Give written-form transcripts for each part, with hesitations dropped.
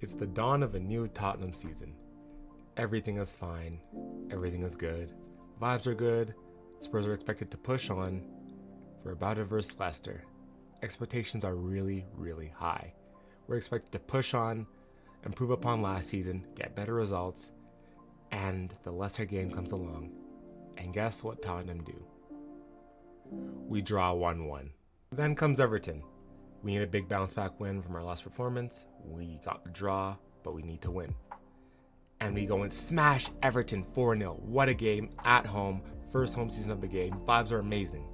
It's the dawn of a new Tottenham season. Everything is fine. Everything is good. Vibes are good. Spurs are expected to push on for a bout versus Leicester. Expectations are really, really high. We're expected to push on, improve upon last season, get better results, and the Leicester game comes along. And guess what Tottenham do? We draw 1-1. Then comes Everton. We need a big bounce back win from our last performance. We got the draw, but we need to win. And we go and smash Everton 4-0. What a game at home. First home season of the game. Vibes are amazing.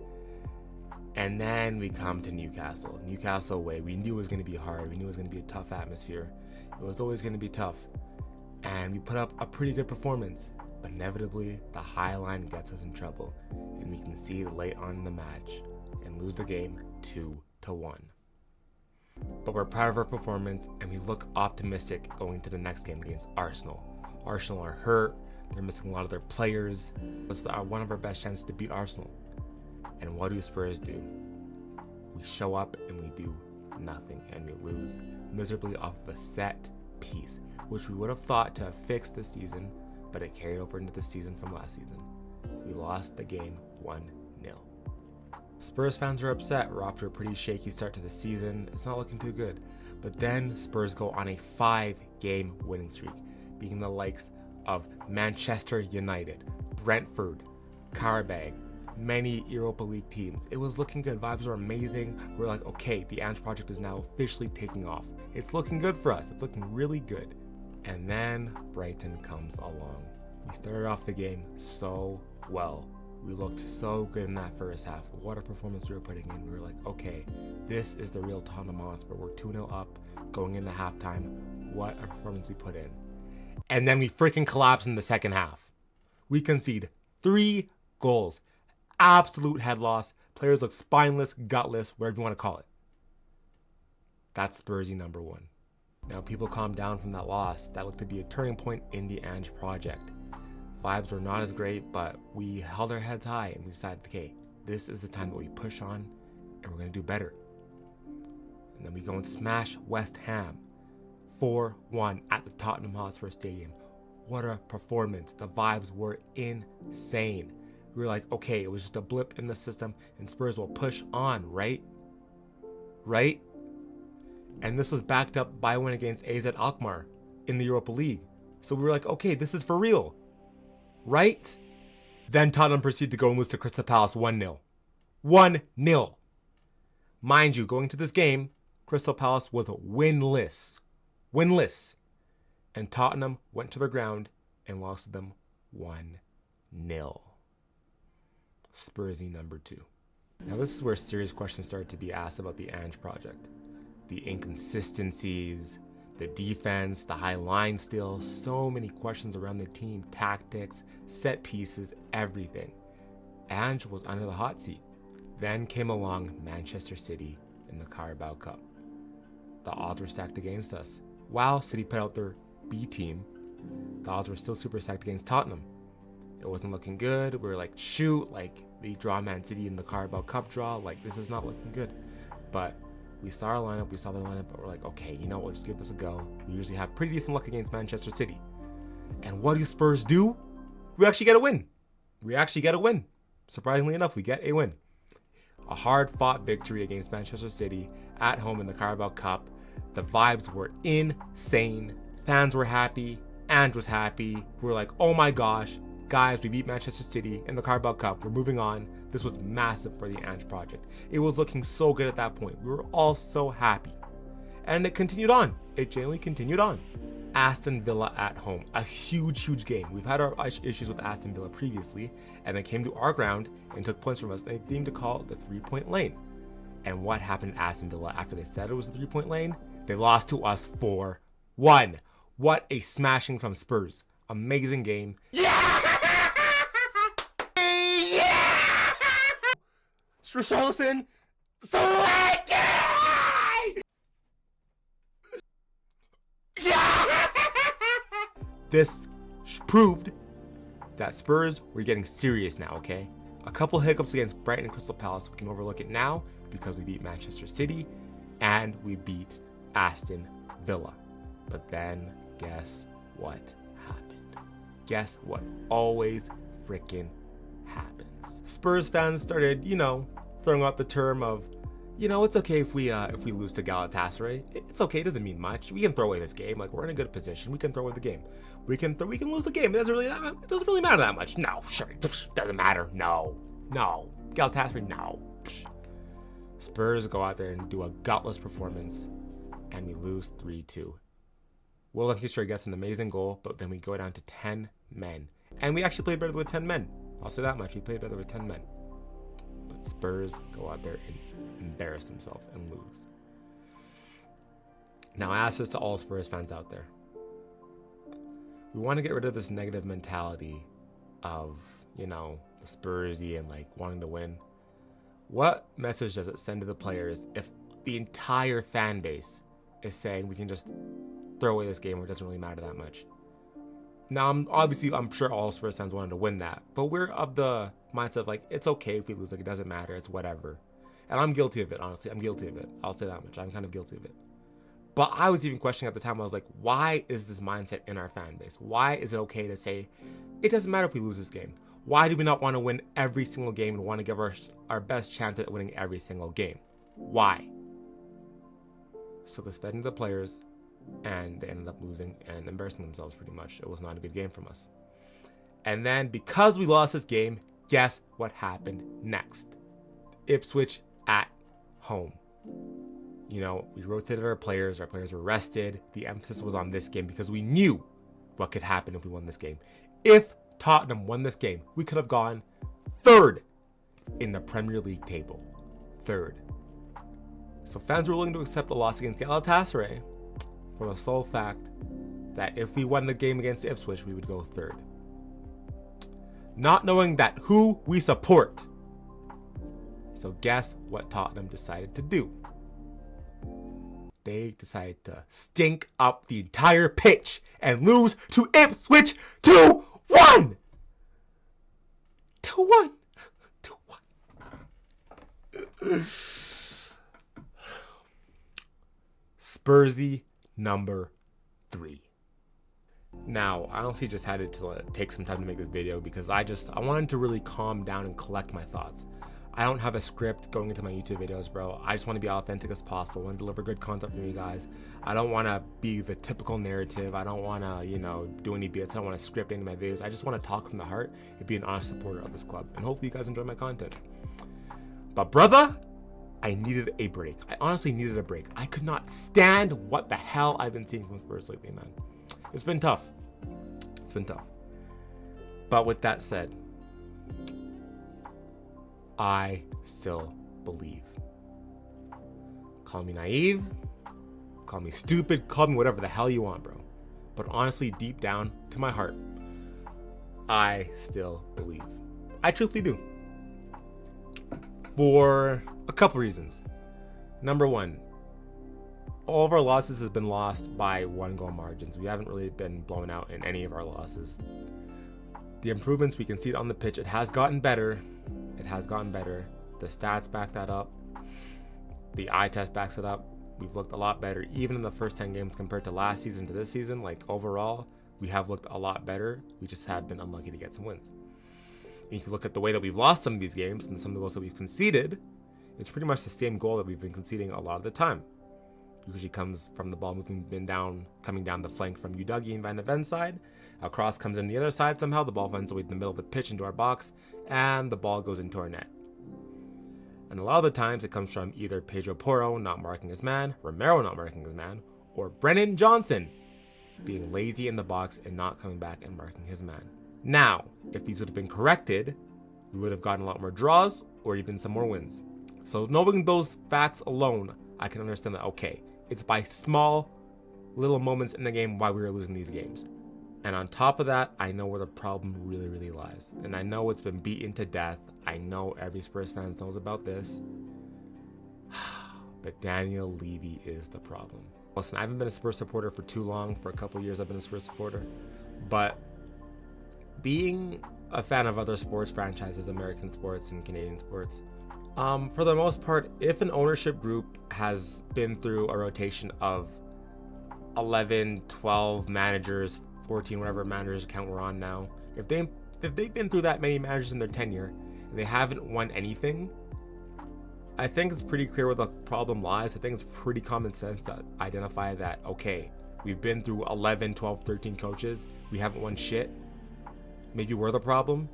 And then we come to Newcastle. Newcastle away. We knew it was going to be hard. We knew it was going to be a tough atmosphere. It was always going to be tough. And we put up a pretty good performance. But inevitably, the high line gets us in trouble. And we can see late on in the match and lose the game 2-1. But we're proud of our performance and we look optimistic going to the next game against Arsenal. Arsenal are hurt. They're missing a lot of their players. It's one of our best chances to beat Arsenal. And what do Spurs do? We show up and we do nothing and we lose miserably off of a set piece, which we would have thought to have fixed this season, but it carried over into the season from last season. We lost the game 1-0. Spurs fans are upset. We're off to a pretty shaky start to the season. It's not looking too good. But then Spurs go on a 5-game winning streak, beating the likes of Manchester United, Brentford, Qarabag, many Europa League teams. It was looking good. Vibes were amazing. We're like, okay, the Ange project is now officially taking off. It's looking good for us. It's looking really good. And then Brighton comes along. We started off the game so well. We looked so good in that first half. What a performance we were putting in. We were like, okay, this is the real Tottenham Hotspur. We're 2-0 up going into halftime. What a performance we put in. And then we freaking collapse in the second half. We concede 3 goals. Absolute head loss. Players look spineless, gutless, whatever you want to call it. That's Spursy number 1. Now people calm down from that loss. That looked to be a turning point in the Ange project. Vibes were not as great, but we held our heads high and we decided, okay, this is the time that we push on and we're going to do better. And then we go and smash West Ham 4-1 at the Tottenham Hotspur Stadium. What a performance. The vibes were insane. We were like, okay, it was just a blip in the system and Spurs will push on, right? Right? And this was backed up by a win against AZ Alkmaar in the Europa League. So we were like, okay, this is for real. Right? Then Tottenham proceeded to go and lose to Crystal Palace 1-0. 1-0. Mind you, going to this game, Crystal Palace was winless. Winless. And Tottenham went to the ground and lost to them 1-0. Spursy number 2. Now this is where serious questions started to be asked about the Ange project. The inconsistencies, the defense, the high line still, so many questions around the team, tactics, set pieces, everything. Ange was under the hot seat. Then came along Manchester City in the Carabao Cup. The odds were stacked against us. While City put out their B team, the odds were still super stacked against Tottenham. It wasn't looking good. We were like, shoot, like we draw Man City in the Carabao Cup draw. Like this is not looking good. But we saw our lineup, we saw the lineup, but we're like, okay, you know what, just give this a go. We usually have pretty decent luck against Manchester City. And what do Spurs do? We actually get a win. Surprisingly enough, we get a win. A hard-fought victory against Manchester City at home in the Carabao Cup. The vibes were insane. Fans were happy. Ange was happy. We were like, oh my gosh, guys, we beat Manchester City in the Carabao Cup. We're moving on. This was massive for the Ange project. It was looking so good at that point. We were all so happy. And it continued on. It genuinely continued on. Aston Villa at home. A huge game. We've had our issues with Aston Villa previously, and they came to our ground and took points from us. They deemed to call it the 3-point lane. And what happened to Aston Villa after they said it was the 3-point lane? They lost to us 4-1. What a smashing from Spurs. Amazing game. Yeah! Richarlison, select it! Yeah! This proved that Spurs were getting serious now, okay? A couple hiccups against Brighton and Crystal Palace, we can overlook it now because we beat Manchester City and we beat Aston Villa. But then, guess what happened? Guess what always freaking happens? Spurs fans started, throwing out the term of, it's okay if we lose to Galatasaray. It's okay. It doesn't mean much. We can throw away this game. Like, we're in a good position. We can throw away the game. We can lose the game. It doesn't really matter that much. No, sure. Doesn't matter. No. Galatasaray, no. Spurs go out there and do a gutless performance, and we lose 3-2. Will Lancashire gets an amazing goal, but then we go down to 10 men. And we actually played better with 10 men. I'll say that much. We played better with 10 men. But Spurs go out there and embarrass themselves and lose. Now, I ask this to all Spurs fans out there. We want to get rid of this negative mentality of, the Spursy and wanting to win. What message does it send to the players if the entire fan base is saying we can just throw away this game or it doesn't really matter that much? Now, I'm sure all Spurs fans wanted to win that, but we're of the mindset of it's okay if we lose, it doesn't matter, it's whatever. And I'm guilty of it, honestly. I'm guilty of it. I'll say that much. I'm kind of guilty of it. But I was even questioning at the time. I was like, why is this mindset in our fan base? Why is it okay to say it doesn't matter if we lose this game? Why do we not want to win every single game and want to give our best chance at winning every single game? Why? So this fed into the players, and they ended up losing and embarrassing themselves pretty much. It was not a good game from us. And then because we lost this game, guess what happened next? Ipswich at home. We rotated our players were rested. The emphasis was on this game because we knew what could happen if we won this game. If Tottenham won this game, we could have gone third in the Premier League table. Third. So fans were willing to accept a loss against Galatasaray for the sole fact that if we won the game against Ipswich, we would go third. Not knowing that who we support. So guess what Tottenham decided to do? They decided to stink up the entire pitch and lose to Ipswich 2-1! 2-1! 2-1. Spursy number 3. Now, I honestly just had to take some time to make this video because I wanted to really calm down and collect my thoughts. I don't have a script going into my YouTube videos, bro. I just want to be authentic as possible. I want to deliver good content for you guys. I don't want to be the typical narrative. I don't want to, do any BS. I don't want to script any of my videos. I just want to talk from the heart and be an honest supporter of this club. And hopefully you guys enjoy my content. But brother, I needed a break. I honestly needed a break. I could not stand what the hell I've been seeing from Spurs lately, man. It's been tough. It's been tough. But with that said, I still believe. Call me naive, call me stupid, call me whatever the hell you want, bro. But honestly, deep down to my heart, I still believe. I truthfully do. For a couple reasons. Number one, all of our losses have been lost by 1-goal margins. We haven't really been blown out in any of our losses. The improvements, we can see it on the pitch. It has gotten better. It has gotten better. The stats back that up. The eye test backs it up. We've looked a lot better, even in the first 10 games compared to last season to this season. Overall, we have looked a lot better. We just have been unlucky to get some wins. And you can look at the way that we've lost some of these games and some of the goals that we've conceded. It's pretty much the same goal that we've been conceding a lot of the time. Usually comes from the ball coming down the flank from Udogie and Van de Ven's side. A cross comes in the other side somehow. The ball finds its way to the middle of the pitch into our box, and the ball goes into our net. And a lot of the times it comes from either Pedro Porro not marking his man, Romero not marking his man, or Brennan Johnson being lazy in the box and not coming back and marking his man. Now, if these would have been corrected, we would have gotten a lot more draws or even some more wins. So knowing those facts alone, I can understand that, okay, it's by small little moments in the game why we were losing these games. And on top of that, I know where the problem really, really lies. And I know it's been beaten to death. I know every Spurs fan knows about this. But Daniel Levy is the problem. Listen, I haven't been a Spurs supporter for too long. For a couple of years, I've been a Spurs supporter. But being a fan of other sports franchises, American sports and Canadian sports, for the most part, if an ownership group has been through a rotation of 11, 12 managers, 14, whatever managers account we're on now, if they've been through that many managers in their tenure and they haven't won anything, I think it's pretty clear where the problem lies. I think it's pretty common sense to identify that, okay, we've been through 11, 12, 13 coaches. We haven't won shit. Maybe we're the problem.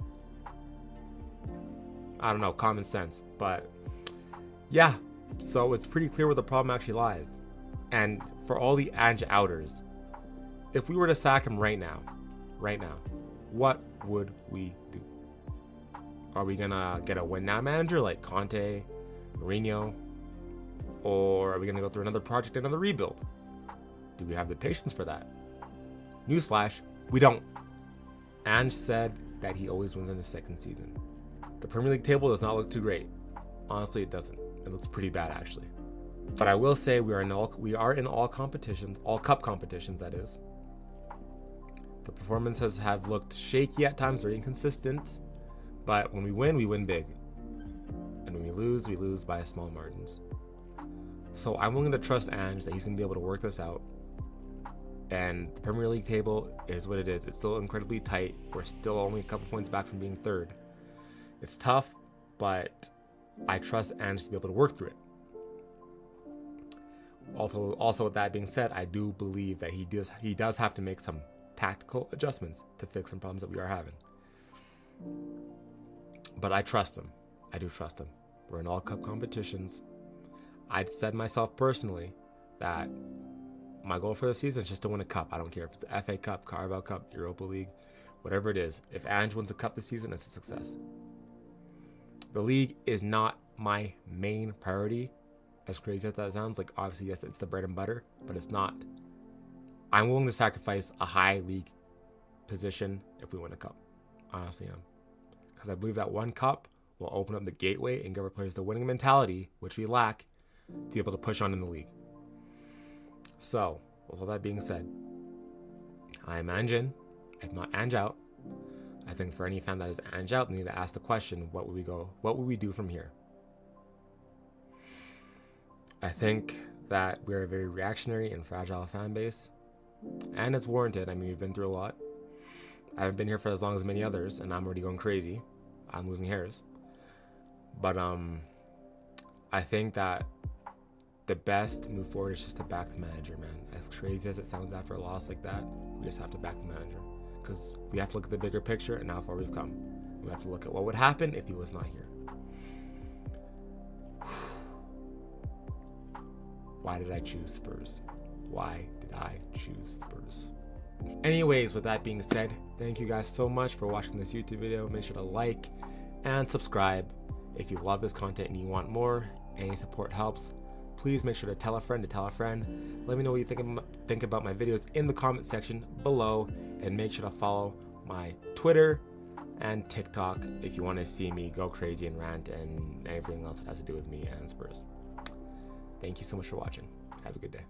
I don't know, common sense. But yeah, so it's pretty clear where the problem actually lies. And for all the Ange outers, if we were to sack him right now, what would we do? Are we gonna get a win now manager like Conte, Mourinho, or are we gonna go through another project, another rebuild? Do we have the patience for that? Newsflash, we don't. Ange said that he always wins in his second season. The Premier League table does not look too great. Honestly, it doesn't. It looks pretty bad actually. But I will say we are in all competitions, all cup competitions that is. The performances have looked shaky at times, very inconsistent, but when we win big. And when we lose by small margins. So I'm willing to trust Ange that he's going to be able to work this out. And the Premier League table is what it is. It's still incredibly tight. We're still only a couple points back from being third. It's tough, but I trust Ange to be able to work through it. Also with that being said, I do believe that he does have to make some tactical adjustments to fix some problems that we are having. But I trust him. I do trust him. We're in all cup competitions. I'd said myself personally that my goal for the season is just to win a cup. I don't care if it's the FA Cup, Carabao Cup, Europa League, whatever it is. If Ange wins a cup this season, it's a success. The league is not my main priority. As crazy as that sounds, like obviously yes, it's the bread and butter, but it's not. I'm willing to sacrifice a high league position if we win a cup. Honestly, am. Because I believe that one cup will open up the gateway and give our players the winning mentality, which we lack, to be able to push on in the league. So, with all that being said, I am Ange in. I'm not Ange out. I think for any fan that is Ange out, they need to ask the question, what would we do from here? I think that we're a very reactionary and fragile fan base. And it's warranted. I mean, we've been through a lot. I haven't been here for as long as many others, and I'm already going crazy. I'm losing hairs. But I think that the best move forward is just to back the manager, man. As crazy as it sounds after a loss like that, we just have to back the manager. Because we have to look at the bigger picture and how far we've come. We have to look at what would happen if he was not here. Why did I choose Spurs? Why did I choose Spurs? Anyways, with that being said, thank you guys so much for watching this YouTube video. Make sure to like and subscribe. If you love this content and you want more, any support helps. Please make sure to tell a friend to tell a friend. Let me know what you think about my videos in the comment section below, and make sure to follow my Twitter and TikTok if you want to see me go crazy and rant and everything else that has to do with me and Spurs. Thank you so much for watching. Have a good day.